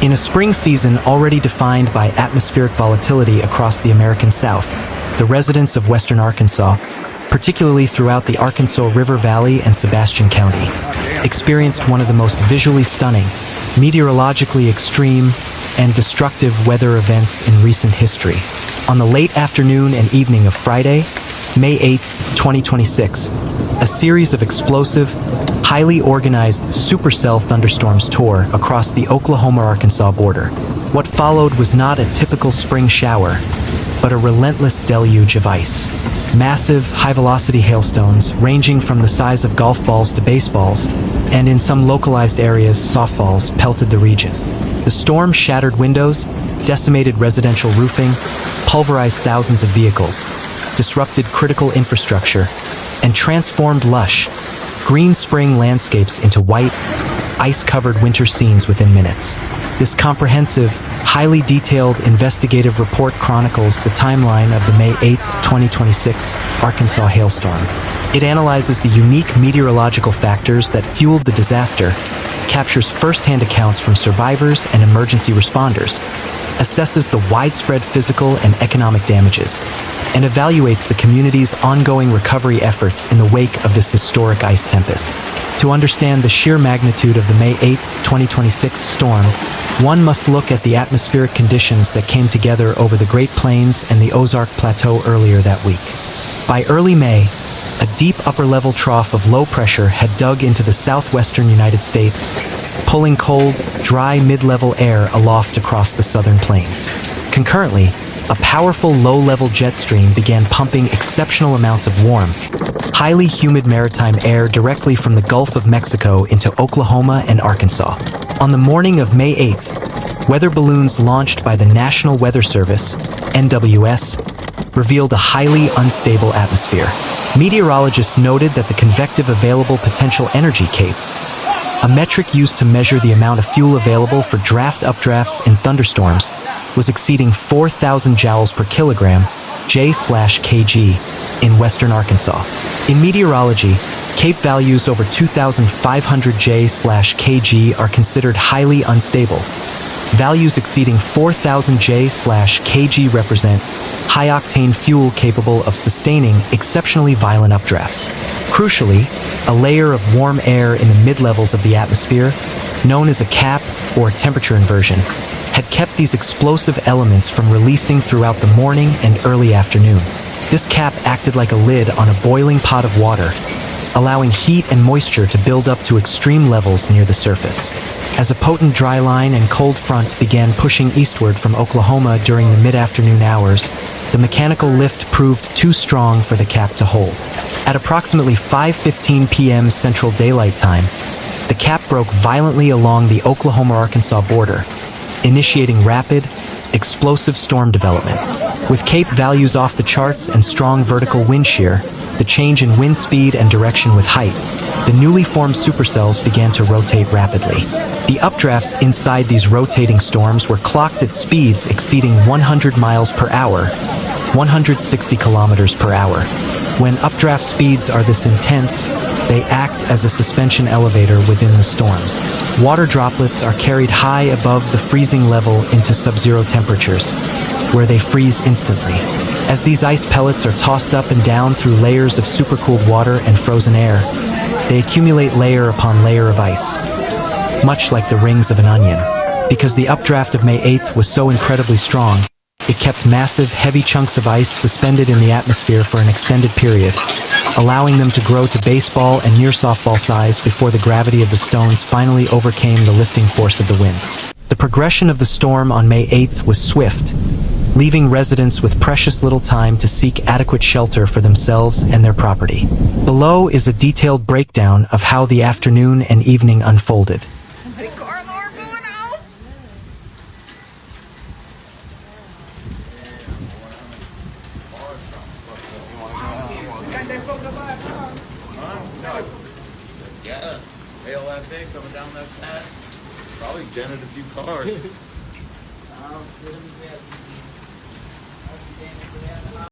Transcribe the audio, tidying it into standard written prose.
In a spring season already defined by atmospheric volatility across the American South, the residents of western Arkansas, particularly throughout the Arkansas River Valley and Sebastian County, experienced one of the most visually stunning, meteorologically extreme, and destructive weather events in recent history. On the late afternoon and evening of Friday, May 8, 2026, a series of explosive, highly organized supercell thunderstorms tore across the Oklahoma-Arkansas border. What followed was not a typical spring shower, but a relentless deluge of ice. Massive, high-velocity hailstones, ranging from the size of golf balls to baseballs, and in some localized areas, softballs, pelted the region. The storm shattered windows, decimated residential roofing, pulverized thousands of vehicles, disrupted critical infrastructure, and transformed lush, green spring landscapes into white, ice-covered winter scenes within minutes. This comprehensive, highly detailed investigative report chronicles the timeline of the May 8, 2026 Arkansas hailstorm. It analyzes the unique meteorological factors that fueled the disaster, captures first-hand accounts from survivors and emergency responders, assesses the widespread physical and economic damages, and evaluates the community's ongoing recovery efforts in the wake of this historic ice tempest. To understand the sheer magnitude of the May 8, 2026 storm, one must look at the atmospheric conditions that came together over the Great Plains and the Ozark Plateau earlier that week. By early May, a deep upper-level trough of low pressure had dug into the southwestern United States, pulling cold, dry mid-level air aloft across the southern plains. Concurrently, a powerful low-level jet stream began pumping exceptional amounts of warm, highly humid maritime air directly from the Gulf of Mexico into Oklahoma and Arkansas. On the morning of May 8th, weather balloons launched by the National Weather Service, NWS, revealed a highly unstable atmosphere. Meteorologists noted that the convective available potential energy CAPE, a metric used to measure the amount of fuel available for updrafts in thunderstorms, was exceeding 4,000 joules per kilogram, J/kg, in western Arkansas. In meteorology, CAPE values over 2,500 J/kg are considered highly unstable. Values exceeding 4,000 J/kg represent high-octane fuel capable of sustaining exceptionally violent updrafts. Crucially, a layer of warm air in the mid-levels of the atmosphere, known as a cap or temperature inversion, had kept these explosive elements from releasing throughout the morning and early afternoon. This cap acted like a lid on a boiling pot of water, allowing heat and moisture to build up to extreme levels near the surface. As a potent dry line and cold front began pushing eastward from Oklahoma during the mid-afternoon hours, the mechanical lift proved too strong for the cap to hold. At approximately 5:15 p.m. Central Daylight Time, the cap broke violently along the Oklahoma-Arkansas border, initiating rapid, explosive storm development. With CAPE values off the charts and strong vertical wind shear, the change in wind speed and direction with height, the newly formed supercells began to rotate rapidly. The updrafts inside these rotating storms were clocked at speeds exceeding 100 miles per hour, 160 kilometers per hour. When updraft speeds are this intense, they act as a suspension elevator within the storm. Water droplets are carried high above the freezing level into sub-zero temperatures, where they freeze instantly. As these ice pellets are tossed up and down through layers of supercooled water and frozen air, they accumulate layer upon layer of ice, much like the rings of an onion. Because the updraft of May 8th was so incredibly strong, it kept massive, heavy chunks of ice suspended in the atmosphere for an extended period, allowing them to grow to baseball and near softball size before the gravity of the stones finally overcame the lifting force of the wind. The progression of the storm on May 8th was swift, leaving residents with precious little time to seek adequate shelter for themselves and their property. Below is a detailed breakdown of how the afternoon and evening unfolded. The car alarm going off. Yeah, hail that big coming down that fast. Probably dented a few cars.